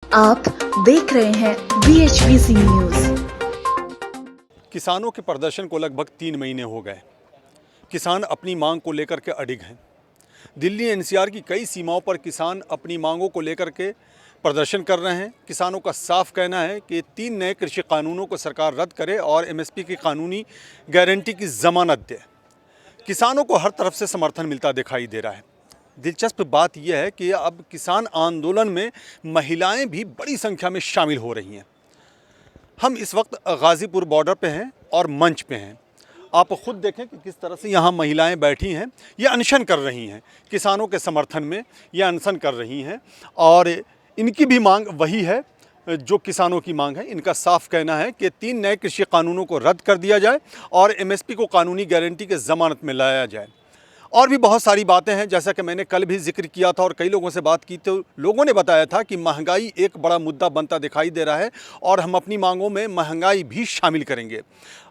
आप देख रहे हैं BHBC न्यूज। किसानों के प्रदर्शन को लगभग 3 महीने हो गए। किसान अपनी मांग को लेकर के अडिग हैं। दिल्ली एनसीआर की कई सीमाओं पर किसान अपनी मांगों को लेकर के प्रदर्शन कर रहे हैं। किसानों का साफ कहना है कि 3 नए कृषि कानूनों को सरकार रद्द करे और एमएसपी की कानूनी गारंटी की जमानत दे। किसानों को हर तरफ से समर्थन मिलता दिखाई दे रहा है। दिलचस्प बात यह है कि अब किसान आंदोलन में महिलाएं भी बड़ी संख्या में शामिल हो रही हैं। हम इस वक्त गाजीपुर बॉर्डर पे हैं और मंच पे हैं। आप खुद देखें कि किस तरह से यहाँ महिलाएं बैठी हैं। ये अनशन कर रही हैं, किसानों के समर्थन में ये अनशन कर रही हैं और इनकी भी मांग वही है जो किसानों की मांग है। इनका साफ कहना है कि 3 नए कृषि कानूनों को रद्द कर दिया जाए और एमएसपी को कानूनी गारंटी के ज़मानत में लाया जाए। और भी बहुत सारी बातें हैं, जैसा कि मैंने कल भी जिक्र किया था और कई लोगों से बात की तो लोगों ने बताया था कि महंगाई एक बड़ा मुद्दा बनता दिखाई दे रहा है और हम अपनी मांगों में महंगाई भी शामिल करेंगे।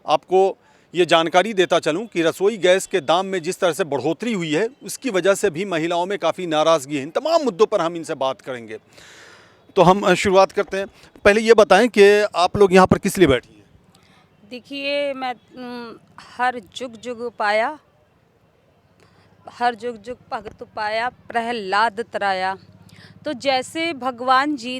आपको ये जानकारी देता चलूं कि रसोई गैस के दाम में जिस तरह से बढ़ोतरी हुई है उसकी वजह से भी महिलाओं में काफ़ी नाराज़गी है। इन तमाम मुद्दों पर हम इनसे बात करेंगे। तो हम शुरुआत करते हैं। पहले ये बताएं कि आप लोग यहाँ पर किस लिए बैठी हैं? देखिए, मैं हर जुग जुग पाया, हर जुग जुग भगत पाया, प्रहलाद तराया। तो जैसे भगवान जी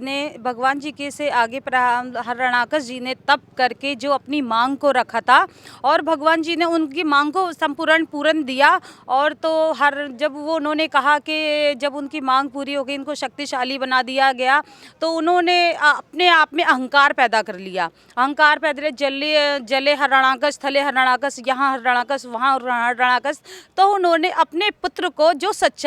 के से आगे हरणाकश जी ने तप करके जो अपनी मांग को रखा था और भगवान जी ने उनकी मांग को संपूर्ण पूर्ण दिया। और तो जब वो उन्होंने कहा कि जब उनकी मांग पूरी हो गई, इनको शक्तिशाली बना दिया गया, तो उन्होंने अपने आप में अहंकार पैदा कर लिया। अहंकार पैदा, जले हरणाकश, थले हरणाकश, यहाँ हरणाकश, वहाँ हरणाकश। तो उन्होंने अपने पुत्र को जो सच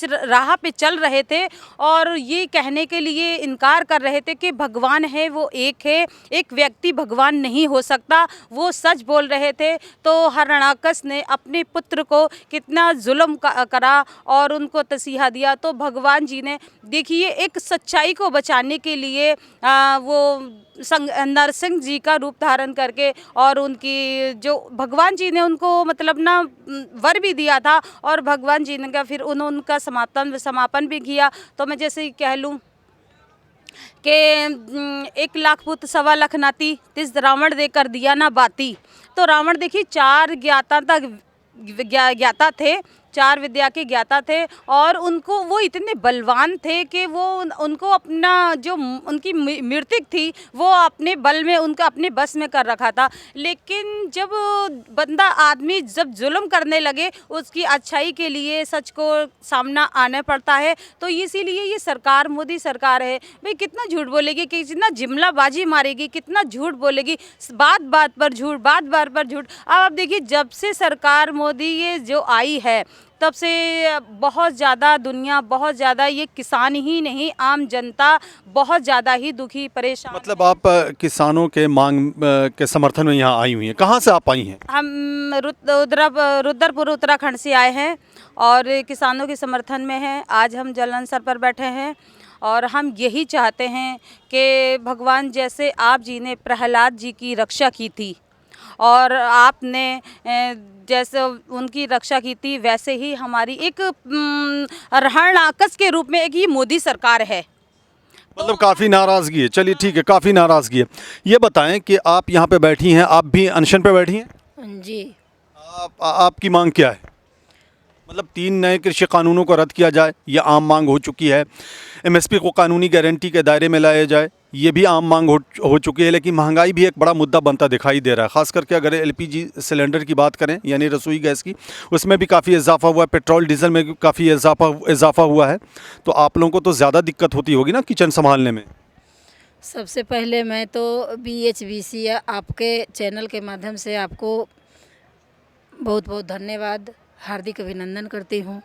राह पे चल रहे थे और ये कहने के लिए इनकार कर रहे थे कि भगवान है वो एक है, एक व्यक्ति भगवान नहीं हो सकता, वो सच बोल रहे थे। तो हरणाकश ने अपने पुत्र को कितना जुल्म करा और उनको तसीहा दिया। तो भगवान जी ने देखिए एक सच्चाई को बचाने के लिए वो नरसिंह जी का रूप धारण करके और उनकी जो भगवान जी ने उनको मतलब ना वर भी दिया था और भगवान जी ने फिर उनका समापन भी किया। तो मैं जैसे ही कह लूँ कि 1 लाख पुत 1.25 लाख नाती, तिस रावण दे कर दिया ना बाती। तो रावण देखिए 4 ज्ञाता थे, 4 विद्या के ज्ञाता थे और उनको वो इतने बलवान थे कि वो उनको अपना जो उनकी मृत्यु थी वो अपने बल में उनका अपने बस में कर रखा था। लेकिन जब बंदा आदमी जब जुल्म करने लगे उसकी अच्छाई के लिए सच को सामना आने पड़ता है। तो इसीलिए ये सरकार मोदी सरकार है भाई, कितना झूठ बोलेगी, कितना जुमलाबाजी मारेगी, कितना झूठ बोलेगी, बात बात पर झूठ, बात बात पर झूठ। अब आप देखिए जब से सरकार मोदी ये जो आई है तब से बहुत ज़्यादा दुनिया, बहुत ज़्यादा ये किसान ही नहीं आम जनता बहुत ज़्यादा ही दुखी परेशान। मतलब आप किसानों के मांग के समर्थन में यहाँ आई हुई हैं। कहाँ से आप आई हैं? हम रुद्रपुर उत्तराखंड से आए हैं और किसानों के समर्थन में हैं। आज हम जलांसर पर बैठे हैं और हम यही चाहते हैं कि भगवान जैसे आप जी ने प्रहलाद जी की रक्षा की थी और आपने जैसे उनकी रक्षा की थी वैसे ही हमारी एक हरणाकश के रूप में एक ही मोदी सरकार है। मतलब काफ़ी नाराज़गी है। चलिए ठीक है, काफ़ी नाराज़गी है। ये बताएं कि आप यहाँ पे बैठी हैं, आप भी अनशन पे बैठी हैं? जी। आपकी मांग क्या है? मतलब 3 नए कृषि कानूनों को रद्द किया जाए, ये आम मांग हो चुकी है। एमएसपी को कानूनी गारंटी के दायरे में लाया जाए, ये भी आम मांग हो चुकी है। लेकिन महंगाई भी एक बड़ा मुद्दा बनता दिखाई दे रहा है। ख़ास करके अगर एलपीजी सिलेंडर की बात करें यानी रसोई गैस की, उसमें भी काफ़ी इजाफा हुआ है। पेट्रोल डीजल में भी काफ़ी इजाफा हुआ है। तो आप लोगों को तो ज़्यादा दिक्कत होती होगी ना किचन संभालने में? सबसे पहले मैं तो BHBC आपके चैनल के माध्यम से आपको बहुत बहुत धन्यवाद, हार्दिक अभिनंदन करती हूँ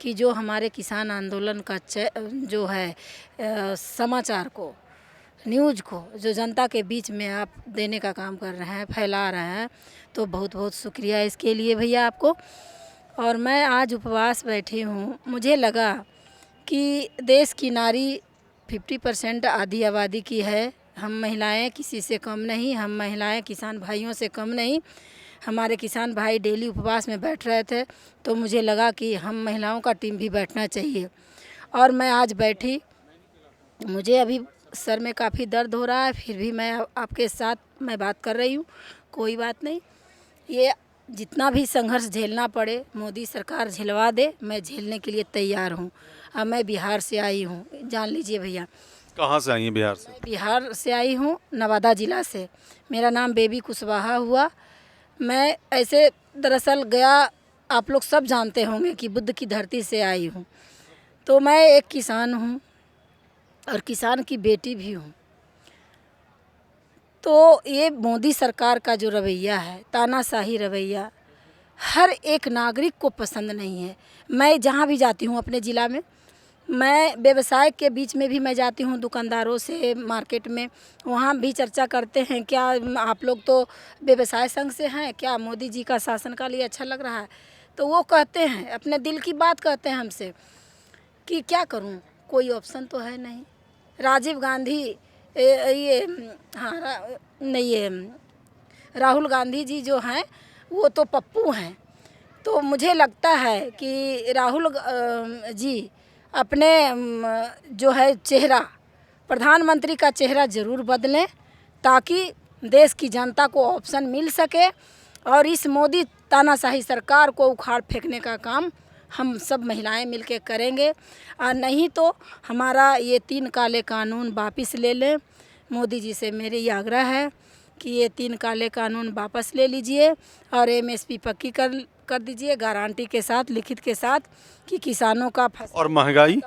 कि जो हमारे किसान आंदोलन का जो है समाचार को, न्यूज़ को जो जनता के बीच में आप देने का काम कर रहे हैं, फैला रहे हैं, तो बहुत बहुत शुक्रिया इसके लिए भैया आपको। और मैं आज उपवास बैठी हूँ। मुझे लगा कि देश की नारी 50% आधी आबादी की है। हम महिलाएं किसी से कम नहीं, हम महिलाएं किसान भाइयों से कम नहीं। हमारे किसान भाई डेली उपवास में बैठ रहे थे तो मुझे लगा कि हम महिलाओं का टीम भी बैठना चाहिए और मैं आज बैठी मुझे अभी सर में काफ़ी दर्द हो रहा है, फिर भी मैं आपके साथ मैं बात कर रही हूँ। कोई बात नहीं, ये जितना भी संघर्ष झेलना पड़े मोदी सरकार झेलवा दे, मैं झेलने के लिए तैयार हूँ। अब मैं बिहार से आई हूँ, जान लीजिए भैया। कहाँ से आई हैं बिहार से? मैं बिहार से आई हूँ, नवादा ज़िला से। मेरा नाम बेबी कुशवाहा हुआ। मैं ऐसे दरअसल गया, आप लोग सब जानते होंगे कि बुद्ध की धरती से आई हूँ। तो मैं एक किसान हूँ और किसान की बेटी भी हूँ। तो ये मोदी सरकार का जो रवैया है, तानाशाही रवैया, हर एक नागरिक को पसंद नहीं है। मैं जहाँ भी जाती हूँ अपने ज़िला में, मैं व्यवसाय के बीच में भी मैं जाती हूँ, दुकानदारों से मार्केट में, वहाँ भी चर्चा करते हैं क्या आप लोग तो व्यवसाय संघ से हैं, क्या मोदी जी का शासनकाल ये अच्छा लग रहा है? तो वो कहते हैं, अपने दिल की बात कहते हैं हमसे कि क्या करूँ, कोई ऑप्शन तो है नहीं। राजीव गांधी राहुल गांधी जी जो हैं वो तो पप्पू हैं। तो मुझे लगता है कि राहुल जी अपने जो है चेहरा, प्रधानमंत्री का चेहरा ज़रूर बदलें, ताकि देश की जनता को ऑप्शन मिल सके और इस मोदी तानाशाही सरकार को उखाड़ फेंकने का काम हम सब महिलाएं मिलकर करेंगे। और नहीं तो हमारा ये 3 काले कानून वापस ले लें। मोदी जी से मेरी ये आग्रह है कि ये 3 काले कानून वापस ले लीजिए और MSP पक्की कर दीजिए, गारंटी के साथ, लिखित के साथ, कि किसानों का फसल। और महंगाई?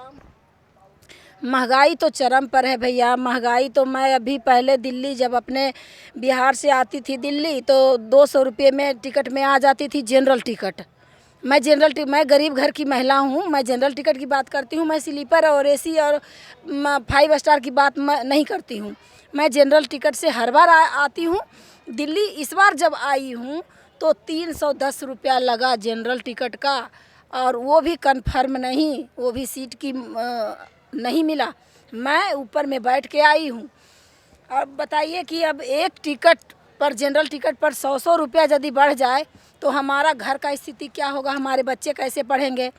महंगाई तो चरम पर है भैया। महंगाई तो मैं अभी पहले दिल्ली जब अपने बिहार से आती थी दिल्ली, तो 200 रुपये में टिकट में आ जाती थी जनरल टिकट। मैं गरीब घर की महिला हूँ, मैं जनरल टिकट की बात करती हूँ। मैं स्लीपर और AC और 5 स्टार की बात नहीं करती हूँ। मैं जनरल टिकट से हर बार आती हूँ दिल्ली। इस बार जब आई हूँ तो 310 रुपया लगा जनरल टिकट का, और वो भी कन्फर्म नहीं, वो भी सीट की नहीं मिला। मैं ऊपर में बैठ के आई हूँ। अब बताइए कि अब एक टिकट पर, जनरल टिकट पर 100 रुपया यदि बढ़ जाए तो हमारा घर का स्थिति क्या होगा? हमारे बच्चे कैसे पढ़ेंगे?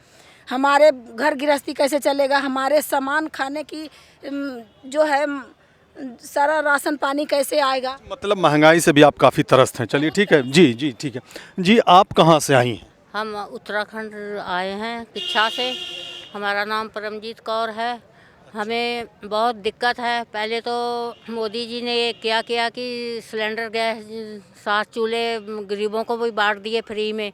हमारे घर गृहस्थी कैसे चलेगा? हमारे सामान खाने की जो है सारा राशन पानी कैसे आएगा? मतलब महंगाई से भी आप काफ़ी त्रस्त हैं। चलिए ठीक है जी, जी ठीक है जी। आप कहाँ से आई हैं? हम उत्तराखंड आए हैं, किच्छा से। हमारा नाम परमजीत कौर है। हमें बहुत दिक्कत है। पहले तो मोदी जी ने क्या किया कि सिलेंडर गैस 7 चूल्हे गरीबों को भी बांट दिए फ्री में,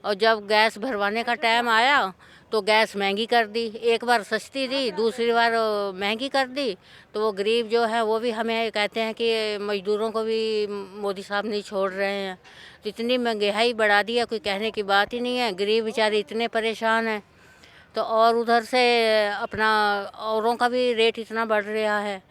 और जब गैस भरवाने का टाइम आया तो गैस महंगी कर दी। एक बार सस्ती दी, दूसरी बार महंगी कर दी। तो वो गरीब जो है वो भी हमें कहते हैं कि मज़दूरों को भी मोदी साहब नहीं छोड़ रहे हैं। तो इतनी महंगाई बढ़ा दी है, कोई कहने की बात ही नहीं है। गरीब बेचारे इतने परेशान हैं। तो और उधर से अपना औरों का भी रेट इतना बढ़ रहा है,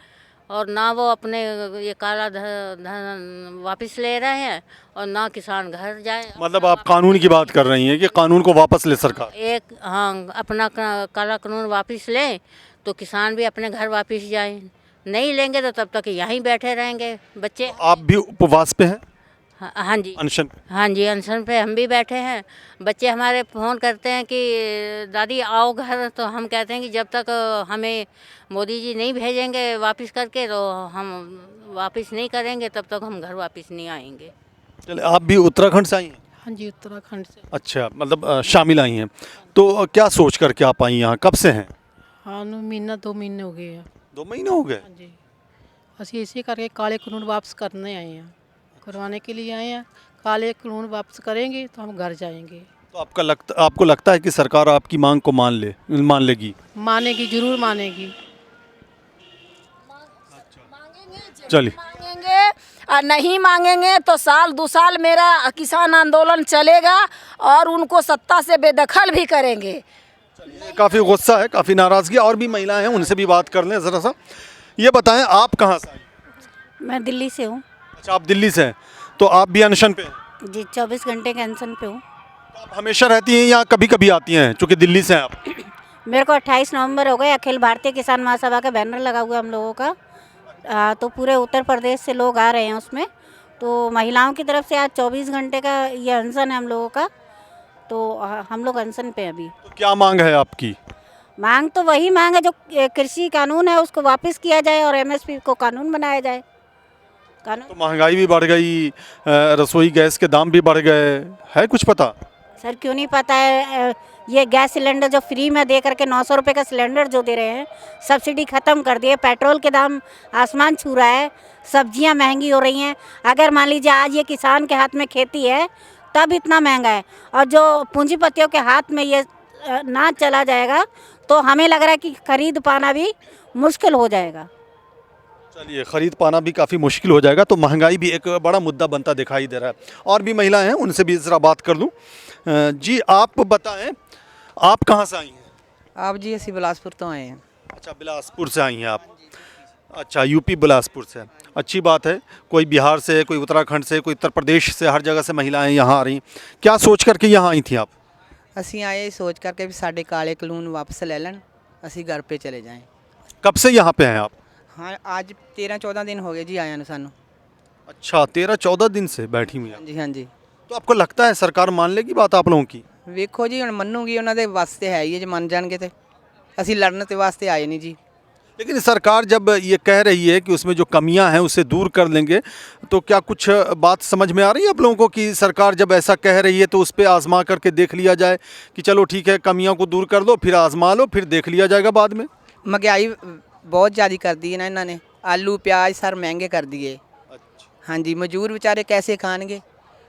और ना वो अपने ये काला धन वापस ले रहे हैं, और ना किसान घर जाए। मतलब आप कानून की बात कर रही हैं कि कानून को वापस ले सरकार? हाँ, अपना काला कानून वापस लें तो किसान भी अपने घर वापस जाए। नहीं लेंगे तो तब तक यहीं बैठे रहेंगे बच्चे। आप भी उपवास पे हैं? हाँ जी, अनशन पे? हाँ जी, अनशन पे हम भी बैठे हैं। बच्चे हमारे फ़ोन करते हैं कि दादी आओ घर, तो हम कहते हैं कि जब तक हमें मोदी जी नहीं भेजेंगे वापस करके तो हम वापस नहीं करेंगे, तब तक हम घर वापस नहीं आएंगे। चलिए, आप भी उत्तराखंड से आई हैं? हाँ जी, उत्तराखंड से। अच्छा, मतलब शामिल आई हैं। तो क्या सोच करके आप आई यहाँ? कब से हैं? हाँ, 2 महीने हो गए हैं। 2 महीने हो गए? हाँ जी, ਅਸੀਂ ਇਸੇ ਕਰਕੇ काले कानून वापस करने आए हैं, करवाने के लिए आए हैं। काले कानून वापस करेंगे तो हम घर जाएंगे। तो आपको लगता है कि सरकार आपकी मांग को मान लेगी? मानेगी, जरूर मानेगी। चलिए, मांगेंगे और नहीं मांगेंगे तो साल 2 साल मेरा किसान आंदोलन चलेगा और उनको सत्ता से बेदखल भी करेंगे। काफ़ी गुस्सा है, काफ़ी नाराज़गी। और भी महिलाएं हैं, उनसे भी बात कर लें ज़रा सा। ये बताएं, आप कहाँ से आई? मैं दिल्ली से हूँ अच्छा, आप दिल्ली से हैं, तो आप भी अनशन पे हैं? जी, 24 घंटे के अनशन पे हूँ। तो आप हमेशा रहती हैं या कभी कभी आती हैं, चूँकि दिल्ली से हैं आप? मेरे को 28 नवंबर हो गए। अखिल भारतीय किसान महासभा का बैनर लगा हुआ है हम लोगों का। तो पूरे उत्तर प्रदेश से लोग आ रहे हैं उसमें। तो महिलाओं की तरफ से आज 24 घंटे का ये अनशन है हम लोगों का। तो हम लोग अनशन पे अभी। तो क्या मांग है आपकी? मांग तो वही मांग है जो कृषि कानून है उसको वापस किया जाए और एमएसपी को कानून बनाया जाए। कानून तो महंगाई भी बढ़ गई, रसोई गैस के दाम भी बढ़ गए, है कुछ पता? सर क्यों नहीं पता है? ये गैस सिलेंडर जो फ्री में दे करके 900 रुपये का सिलेंडर जो दे रहे हैं, सब्सिडी ख़त्म कर दिए, पेट्रोल के दाम आसमान छू रहा है, सब्जियां महंगी हो रही हैं। अगर मान लीजिए आज ये किसान के हाथ में खेती है तब इतना महंगा है, और जो पूंजीपतियों के हाथ में ये ना चला जाएगा तो हमें लग रहा है कि खरीद पाना भी मुश्किल हो जाएगा। चलिए, ख़रीद पाना भी काफ़ी मुश्किल हो जाएगा, तो महंगाई भी एक बड़ा मुद्दा बनता दिखाई दे रहा है। और भी महिलाएं हैं, उनसे भी ज़रा बात कर लूँ। जी आप बताएं, आप कहाँ से आई हैं? आप जी ਅਸੀਂ बिलासपुर तो आए हैं। अच्छा, बिलासपुर से आई हैं आप। अच्छा, यूपी बिलासपुर से, अच्छी बात है। कोई बिहार से, कोई उत्तराखंड से, कोई उत्तर प्रदेश से, हर जगह से महिलाएं यहाँ आ रही। क्या सोच करके यहाँ आई थी आप? ਅਸੀਂ ਆਏ सोच करके भी साढ़े काले कानून वापस ले लें, ਅਸੀਂ घर पे चले जाएं। कब से यहाँ पे हैं आप? हाँ आज 13-14 दिन हो गए जी आया ਨੂੰ ਸਾਨੂੰ। अच्छा, 13-14 दिन से बैठी हुई हैं। हाँ जी हाँ जी। तो आपको लगता है सरकार मान लेगी बात आप लोगों की? ਵੇਖੋ ਜੀ ਹੁਣ ਮੰਨੂਗੀ, ਉਹਨਾਂ ਦੇ ਵਾਸਤੇ ਹੈ ਹੀ ਹੈ, ਜੇ ਮੰਨ ਜਾਣਗੇ ਤੇ ਅਸੀਂ लड़ने ਤੇ वास्ते आए नहीं जी। लेकिन सरकार जब ये कह रही है कि उसमें जो कमियां हैं उसे दूर कर लेंगे, तो क्या कुछ बात समझ में आ रही है आप लोगों को कि सरकार जब ऐसा कह रही है तो उस पर आजमा करके देख लिया जाए कि चलो ठीक है, कमियों को दूर कर लो, फिर आजमा लो, फिर देख लिया जाएगा बाद में? महंगाई बहुत ज़्यादा कर दी है ना इन्होंने, आलू प्याज सर महंगे कर दिए। हाँ जी, मजदूर बेचारे कैसे खाएंगे?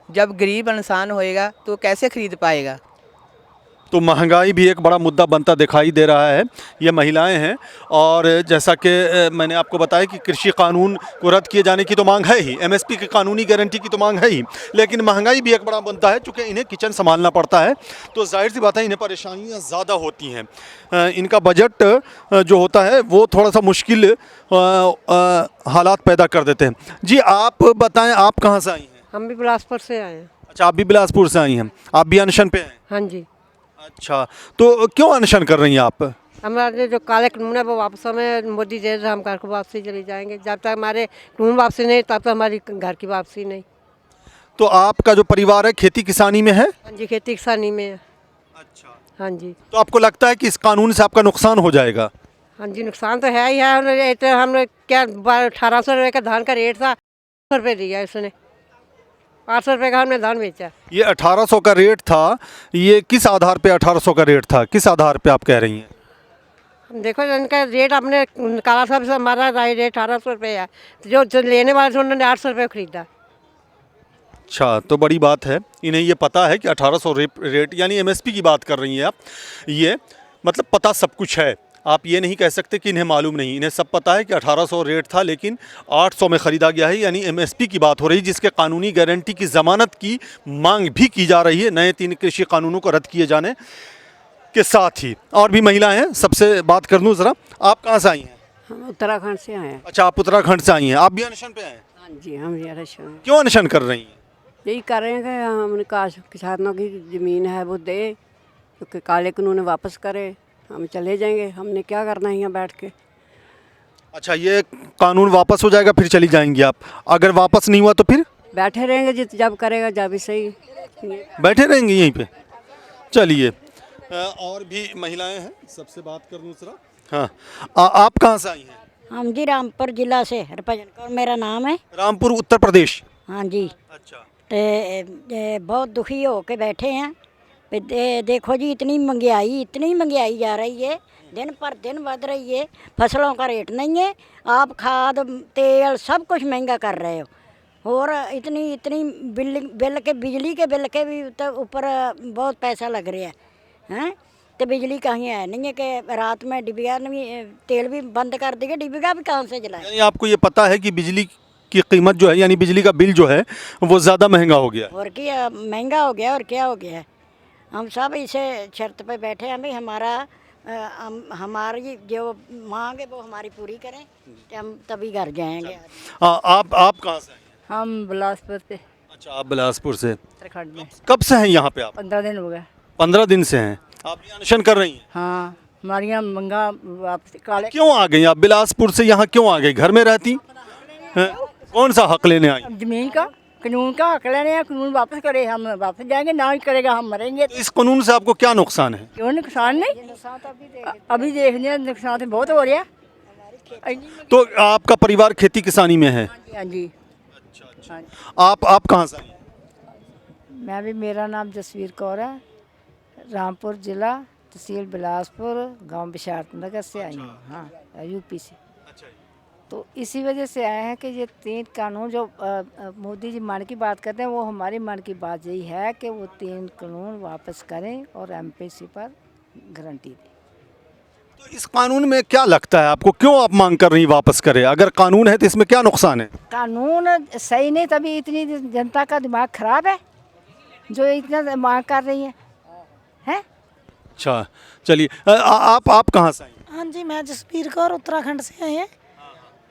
जब गरीब इंसान होएगा तो कैसे खरीद पाएगा? तो महंगाई भी एक बड़ा मुद्दा बनता दिखाई दे रहा है। ये महिलाएं हैं, और जैसा कि मैंने आपको बताया कि कृषि कानून को रद्द किए जाने की तो मांग है ही, एमएसपी की कानूनी गारंटी की तो मांग है ही, लेकिन महंगाई भी एक बड़ा मुद्दा है। चूँकि इन्हें किचन संभालना पड़ता है तो जाहिर सी बात है इन्हें परेशानियाँ ज़्यादा होती हैं। इनका बजट जो होता है वो थोड़ा सा मुश्किल हालात पैदा कर देते हैं। जी आप बताएँ, आप कहाँ से आई हैं? हम भी बिलासपुर से आए हैं। अच्छा, आप भी बिलासपुर से आई हैं, आप भी अनशन पे हैं? हाँ जी। अच्छा, तो क्यों अनशन कर रही हैं आप? हमारे जो काले कानून है वो वापस हमें मोदी दे रहे, हम घर को वापसी चली जाएंगे। जब तक हमारे कानून वापसी नहीं तब तक हमारी घर की वापसी नहीं। तो आपका जो परिवार है खेती किसानी में है? हाँ जी, खेती किसानी में है। अच्छा, हाँ जी। तो आपको लगता है कि इस कानून से आपका नुकसान हो जाएगा? हाँ जी, नुकसान तो है ही है। हमने क्या 1800 रुपये का धान का रेट था, 800 रुपये दिया उसने, 800 रुपये का हमने धान बेचा। ये 1800 का रेट था, ये किस आधार पे 1800 का रेट था, किस आधार पे आप कह रही हैं? देखो इनका रेट हमने निकाला था, हमारा रेट 1800 रुपये है, जो लेने वाले थे उन्होंने 800 रुपये खरीदा। अच्छा, तो बड़ी बात है, इन्हें ये पता है कि 1800 रेट, यानी एमएसपी की बात कर रही हैं आप। ये मतलब पता सब कुछ है, आप ये नहीं कह सकते कि इन्हें मालूम नहीं, इन्हें सब पता है कि 1800 रेट था लेकिन 800 में ख़रीदा गया है, यानी एमएसपी की बात हो रही है, जिसके कानूनी गारंटी की ज़मानत की मांग भी की जा रही है नए 3 कृषि कानूनों को रद्द किए जाने के साथ ही। और भी महिलाएं हैं, सबसे बात कर लूँ ज़रा। आप कहाँ से आई हैं? हम उत्तराखंड से आए हैं। अच्छा, आप उत्तराखंड से आई हैं, आप भी अनशन पे आए हैं? हाँ जी, हम ये अनशन क्यों अनशन कर रही हैं? यही कर रहे हैं कि हमने किसानों की ज़मीन है वो दे, क्योंकि काले कानून वापस करे, हम चले जाएंगे, हमने क्या करना है यहाँ बैठ के। अच्छा, ये कानून वापस हो जाएगा फिर चली जाएंगी आप? अगर वापस नहीं हुआ तो फिर बैठे रहेंगे, जब करेगा जब भी सही। बैठे रहेंगे यहीं पे? चलिए, और भी महिलाएं हैं, सबसे बात कर लूँ जरा। हाँ, आप कहाँ से आई हैं? हम जी रामपुर जिला से, हरभजन कौर मेरा नाम है। रामपुर उत्तर प्रदेश? हाँ जी। अच्छा, बहुत दुखी हो के बैठे हैं। देखो जी इतनी महंगाई जा रही है, दिन पर दिन बढ़ रही है, फसलों का रेट नहीं है, आप खाद तेल सब कुछ महंगा कर रहे हो, और इतनी बिजली के बिल के भी ऊपर बहुत पैसा लग रहा है। तो बिजली कहीं है नहीं है कि रात में डिबिया भी तेल भी बंद कर दिए, डिबिया भी कहाँ से जलाए। यानी आपको ये पता है कि बिजली की कीमत जो है, यानी बिजली का बिल जो है वो ज़्यादा महंगा हो गया है? और क्या महंगा हो गया, और क्या हो गया है। हम सब इसे शर्त पे बैठे हैं भी हमारी जो मांग है वो हमारी पूरी करें, तो हम तभी घर जाएंगे। आप कहाँ से हैं? हम बिलासपुर से। अच्छा, आप बिलासपुर से। उत्तराखंड में। कब से हैं यहाँ पे आप? 15 दिन हो गए। 15 दिन से हैं। आप भी अनशन कर रही हैं? हाँ, हमारी यहाँ मंगा वापसी काले। क्यों आ गई आप बिलासपुर से, यहाँ क्यों आ गई? घर में रहती हैं? कौन सा हक लेने आई? ज़मीन का कानून का हक लेने हैं, कानून वापस करे, हम वापस जाएंगे, ना ही करेगा हम मरेंगे। तो इस कानून से आपको क्या नुकसान है? क्यों नुकसान नहीं, अभी देखने नुकसान तो बहुत हो रहा है। तो आपका परिवार खेती किसानी में है? हाँ जी। आप कहाँ से आई? मैं भी, मेरा नाम जसवीर कौर है, रामपुर जिला, तहसील बिलासपुर, गांव बिशारत नगर से आई हूँ। हाँ, यूपी से। तो इसी वजह से आए हैं कि ये 3 कानून जो मोदी जी मन की बात करते हैं, वो हमारी मन की बात यही है कि वो 3 कानून वापस करें और एमपीसी पर गारंटी दें। तो इस कानून में क्या लगता है आपको, क्यों आप मांग कर रही वापस करें? अगर कानून है तो इसमें क्या नुकसान है? कानून सही नहीं, तभी इतनी जनता का दिमाग खराब है जो इतना मांग कर रही है। अच्छा, चलिए आप कहाँ से आई? हाँ जी, मैं जसबीर कौर उत्तराखंड से आई हैं।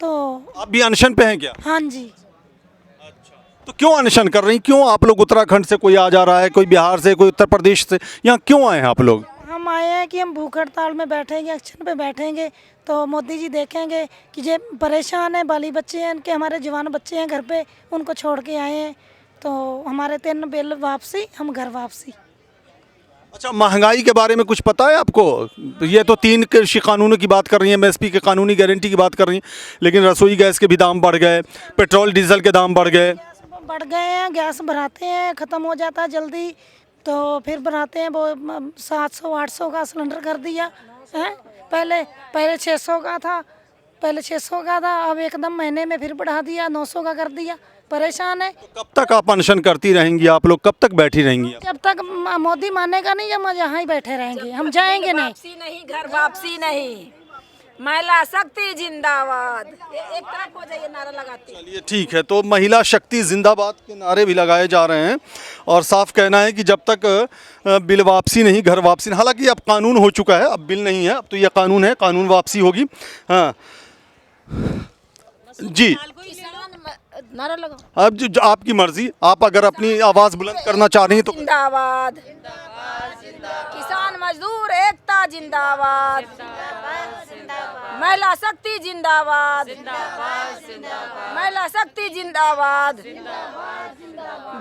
तो आप भी अनशन पे हैं क्या? हाँ जी। तो क्यों अनशन कर रही, क्यों आप लोग उत्तराखंड से कोई आ जा रहा है, कोई बिहार से, कोई उत्तर प्रदेश से, यहाँ क्यों आए हैं आप लोग? हम आए हैं कि हम भूख हड़ताल में बैठेंगे, एक्शन पे बैठेंगे, तो मोदी जी देखेंगे कि ये परेशान है, बाली बच्चे हैं इनके, हमारे जवान बच्चे हैं घर पे, उनको छोड़ के आए हैं। तो हमारे 3 बिल वापसी, हम घर वापसी। अच्छा, महंगाई के बारे में कुछ पता है आपको? ये तो 3 कृषि कानूनों की बात कर रही है, एमएसपी के कानूनी गारंटी की बात कर रही हैं, लेकिन रसोई गैस के भी दाम बढ़ गए, पेट्रोल डीजल के दाम बढ़ गए। बढ़ गए हैं, गैस भराते हैं, ख़त्म हो जाता है जल्दी, तो फिर भराते हैं, वो 700-800 का सिलेंडर कर दिया है। पहले 600 का था, अब एकदम महीने में फिर बढ़ा दिया, 900 का कर दिया। परेशान है। तो कब तक आप अनशन करती रहेंगी? आप लोग कब तक बैठी रहेंगी? जब तक मोदी मानेगा नहीं, जब हम यहाँ ही बैठे रहेंगे, हम जाएंगे नहीं। वापसी नहीं, घर वापसी नहीं, महिला शक्ति जिंदाबाद, एक तरफ हो जाइए नारा लगाते। चलिए ठीक है, तो महिला शक्ति जिंदाबाद के नारे भी लगाए जा रहे हैं और साफ कहना है कि जब तक बिल वापसी नहीं, घर वापसी नहीं। हालांकि अब कानून हो चुका है, अब बिल नहीं है, अब तो यह कानून है, कानून वापसी होगी। हाँ जी, नारा लगाओ। अब जो आपकी मर्जी, आप अगर अपनी आवाज़ बुलंद करना चाह रही हैं तो। जिंदाबाद, किसान मजदूर एकता जिंदाबाद, महिला शक्ति जिंदाबाद, महिला शक्ति जिंदाबाद,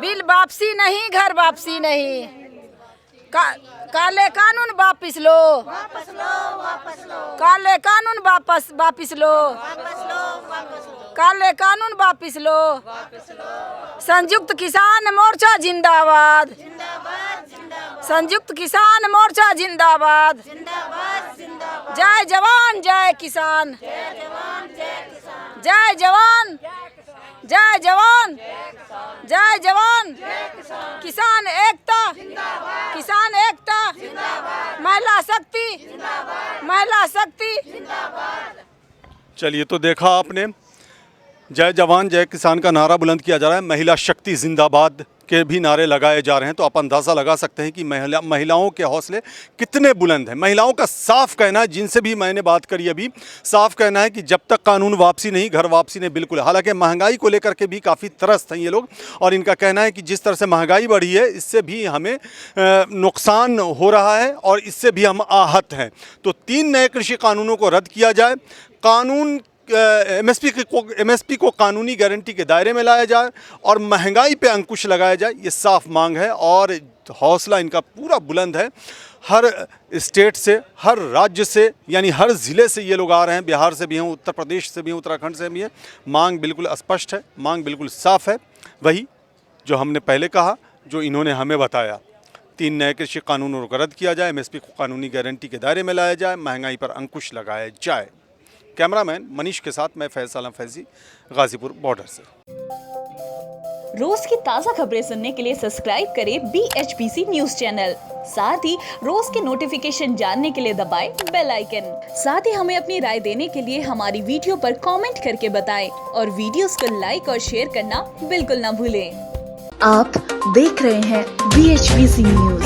बिल वापसी नहीं, घर वापसी नहीं, काले कानून वापस लो, काले कानून वापस लो, काले कानून वापस लो। संयुक्त किसान मोर्चा जिंदाबाद, संयुक्त किसान मोर्चा जिंदाबाद, जय जवान जय किसान, जय जवान जय जवान, जय जवान, किसान एकता, किसान एकता, महिला शक्ति, महिला शक्ति। चलिए, तो देखा आपने, जय जवान जय किसान का नारा बुलंद किया जा रहा है, महिला शक्ति जिंदाबाद के भी नारे लगाए जा रहे हैं। तो आप अंदाज़ा लगा सकते हैं कि महिलाओं के हौसले कितने बुलंद हैं। महिलाओं का साफ कहना है, जिनसे भी मैंने बात करी अभी, साफ कहना है कि जब तक कानून वापसी नहीं, घर वापसी नहीं, बिल्कुल। हालांकि महंगाई को लेकर के भी काफ़ी त्रस्त हैं ये लोग, और इनका कहना है कि जिस तरह से महंगाई बढ़ी है, इससे भी हमें नुकसान हो रहा है और इससे भी हम आहत हैं। तो 3 नए कृषि कानूनों को रद्द किया जाए, कानून एमएसपी को कानूनी गारंटी के दायरे में लाया जाए और महंगाई पे अंकुश लगाया जाए, ये साफ मांग है। और हौसला इनका पूरा बुलंद है। हर स्टेट से, हर राज्य से, यानी हर ज़िले से ये लोग आ रहे हैं। बिहार से भी हैं, उत्तर प्रदेश से भी हैं, उत्तराखंड से भी हैं। मांग बिल्कुल स्पष्ट है, मांग बिल्कुल साफ है। वही जो हमने पहले कहा, जो इन्होंने हमें बताया, 3 नए कृषि कानूनों को रद्द किया जाए, एमएसपी को कानूनी गारंटी के दायरे में लाया जाए, महंगाई पर अंकुश लगाया जाए। कैमरामैन मनीष के साथ मैं फैज आलम फैजी, गाजीपुर बॉर्डर से। रोज की ताज़ा खबरें सुनने के लिए सब्सक्राइब करें BHPC न्यूज चैनल। साथ ही रोज के नोटिफिकेशन जानने के लिए दबाएं बेल आइकन। साथ ही हमें अपनी राय देने के लिए हमारी वीडियो पर कमेंट करके बताएं और वीडियोस को लाइक और शेयर करना बिल्कुल ना भूलें। आप देख रहे हैं BHPC न्यूज।